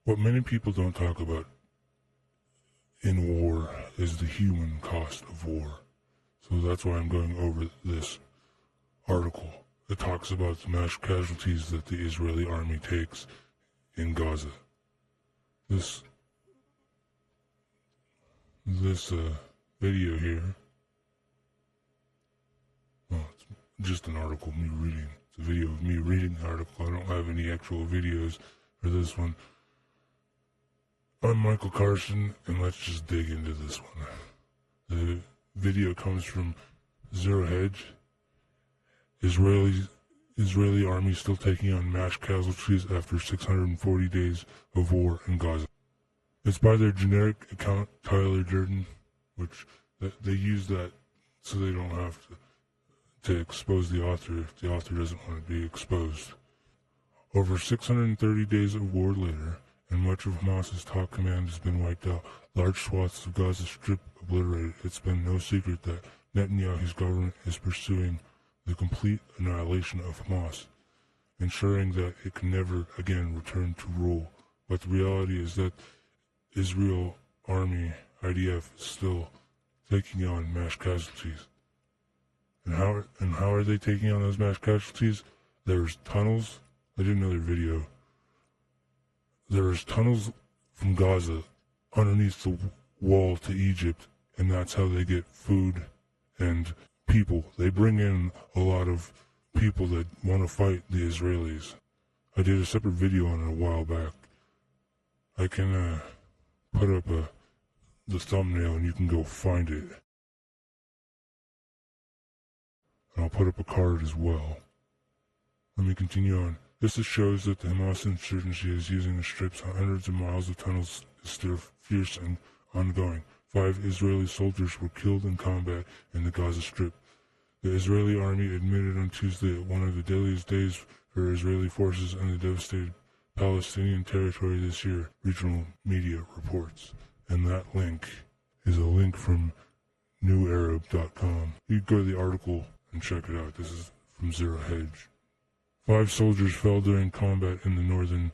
What many people don't talk about in war is the human cost of war. So that's why I'm going over this article. It talks about the mass casualties that the Israeli army takes in Gaza. This video here, well, it's just an article of me reading. It's a video of me reading the article. I don't have any actual videos for this one. I'm Michael Carson, and let's just dig into this one. The video comes from Zero Hedge. Israeli army still taking on mass casualties after 640 days of war in Gaza. It's by their generic account, Tyler Durden, which they use that so they don't have to expose the author if the author doesn't want to be exposed. Over 630 days of war later, and much of Hamas's top command has been wiped out, large swaths of Gaza Strip obliterated. It's been no secret that Netanyahu's government is pursuing the complete annihilation of Hamas, ensuring that it can never again return to rule. But the reality is that Israel Army, IDF, is still taking on mass casualties. And how are they taking on those mass casualties? There's tunnels. I didn't know their video. There's tunnels from Gaza underneath the wall to Egypt, and that's how they get food and people. They bring in a lot of people that want to fight the Israelis. I did a separate video on it a while back. I can put up the thumbnail and you can go find it. And I'll put up a card as well. Let me continue on. This shows that the Hamas insurgency is using the strips hundreds of miles of tunnels is still fierce and ongoing. 5 Israeli soldiers were killed in combat in the Gaza Strip. The Israeli army admitted on Tuesday one of the deadliest days for Israeli forces in the devastated Palestinian territory this year, regional media reports. And that link is a link from newarab.com. You can go to the article and check it out. This is from Zero Hedge. 5 soldiers fell during combat in the northern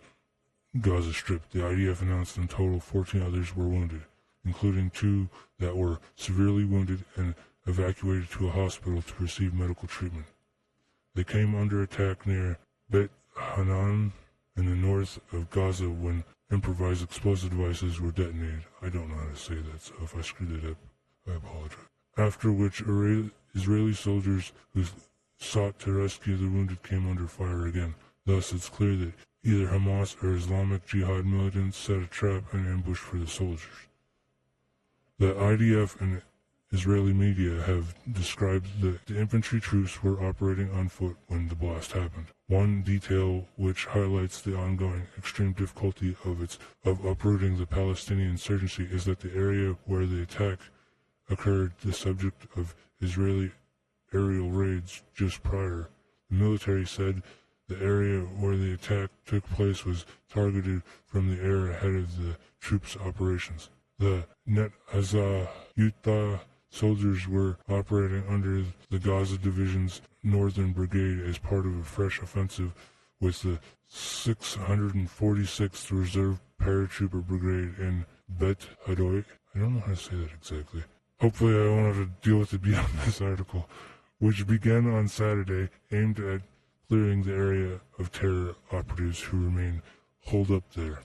Gaza Strip. The IDF announced in total 14 others were wounded, including 2 that were severely wounded and evacuated to a hospital to receive medical treatment. They came under attack near Bet Hanan in the north of Gaza when improvised explosive devices were detonated. I don't know how to say that, so if I screwed it up, I apologize. After which Israeli soldiers who sought to rescue the wounded came under fire again. Thus, it's clear that either Hamas or Islamic Jihad militants set a trap and ambush for the soldiers. The IDF and Israeli media have described that the infantry troops were operating on foot when the blast happened. One detail which highlights the ongoing extreme difficulty of uprooting the Palestinian insurgency is that the area where the attack occurred, the subject of Israeli aerial raids just prior. The military said the area where the attack took place was targeted from the air ahead of the troops' operations. The Net Yuta soldiers were operating under the Gaza Division's Northern Brigade as part of a fresh offensive with the 646th Reserve Paratrooper Brigade in Bet Hadoy. I don't know how to say that exactly. Hopefully I won't have to deal with it beyond this article, which began on Saturday, aimed at clearing the area of terror operatives who remain holed up there.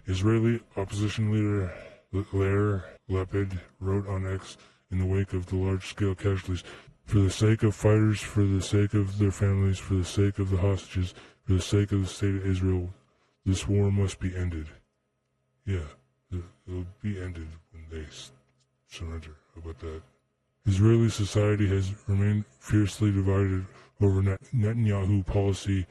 Israeli opposition leader Yair Lapid wrote on X in the wake of the large-scale casualties, "For the sake of fighters, for the sake of their families, for the sake of the hostages, for the sake of the state of Israel, this war must be ended." Yeah, it'll be ended when they surrender. How about that? Israeli society has remained fiercely divided over Netanyahu policy,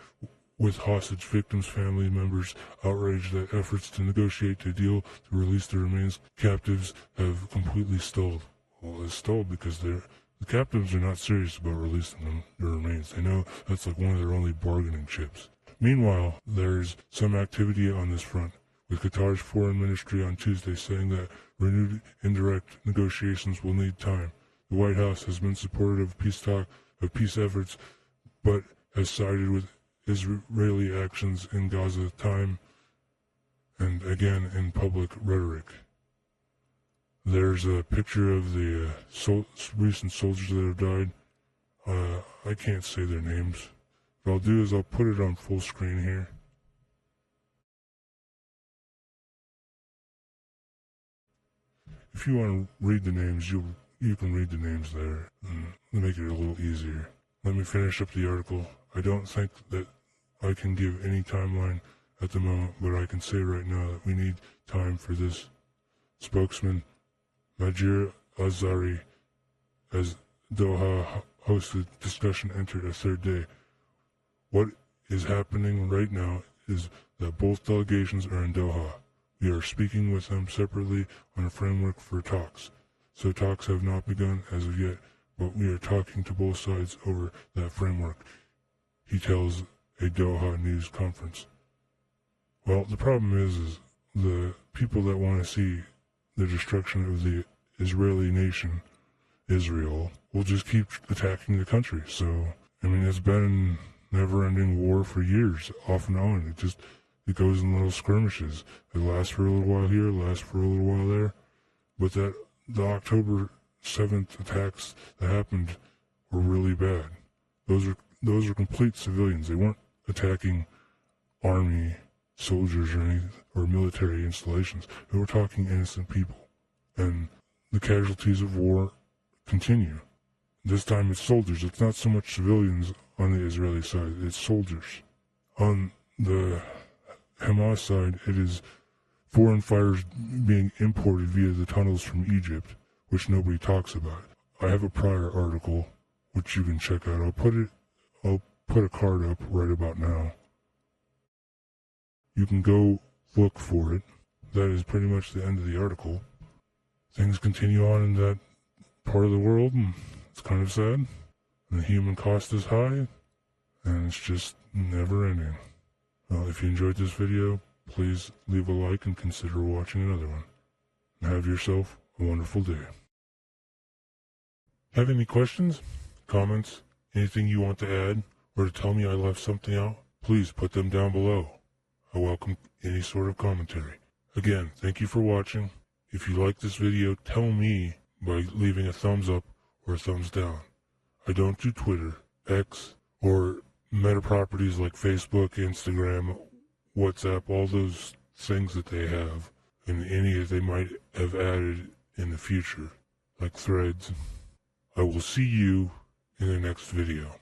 with hostage victims' family members outraged that efforts to negotiate a deal to release the remains captives have completely stalled. Well, it's stalled because the captives are not serious about releasing their remains. They know that's like one of their only bargaining chips. Meanwhile, there's some activity on this front, with Qatar's foreign ministry on Tuesday saying that renewed indirect negotiations will need time. The White House has been supportive of peace efforts, but has sided with Israeli actions in Gaza. Time and again in public rhetoric. There's a picture of the recent soldiers that have died. I can't say their names. What I'll do is I'll put it on full screen here. If you want to read the names, you can read the names there and make it a little easier. Let me finish up the article. I don't think that I can give any timeline at the moment, but I can say right now that we need time for this. Spokesman Majir Azari, as Doha hosted discussion, entered a third day. What is happening right now is that both delegations are in Doha. We are speaking with them separately on a framework for talks. So talks have not begun as of yet, but we are talking to both sides over that framework, he tells a Doha news conference. Well, the problem is the people that want to see the destruction of the Israeli nation, Israel, will just keep attacking the country. So, I mean, it's been a never-ending war for years, off and on. It goes in little skirmishes. It lasts for a little while here, lasts for a little while there. But the October 7th attacks that happened were really bad. Those are complete civilians. They weren't attacking army soldiers or military installations. They were talking innocent people. And the casualties of war continue. This time it's soldiers. It's not so much civilians on the Israeli side. It's soldiers. On the Hamas side, it is foreign fighters being imported via the tunnels from Egypt, which nobody talks about. I have a prior article which you can check out. I'll put a card up right about now. You can go look for it. That is pretty much the end of the article. Things continue on in that part of the world, and it's kind of sad. And the human cost is high, and it's just never ending. Well, if you enjoyed this video, please leave a like and consider watching another one. Have yourself a wonderful day. Have any questions, comments, anything you want to add, or to tell me I left something out? Please put them down below. I welcome any sort of commentary. Again, thank you for watching. If you like this video, tell me by leaving a thumbs up or a thumbs down. I don't do Twitter, X, or meta properties like Facebook, Instagram, WhatsApp, all those things that they have, and any that they might have added in the future, like Threads. I will see you in the next video.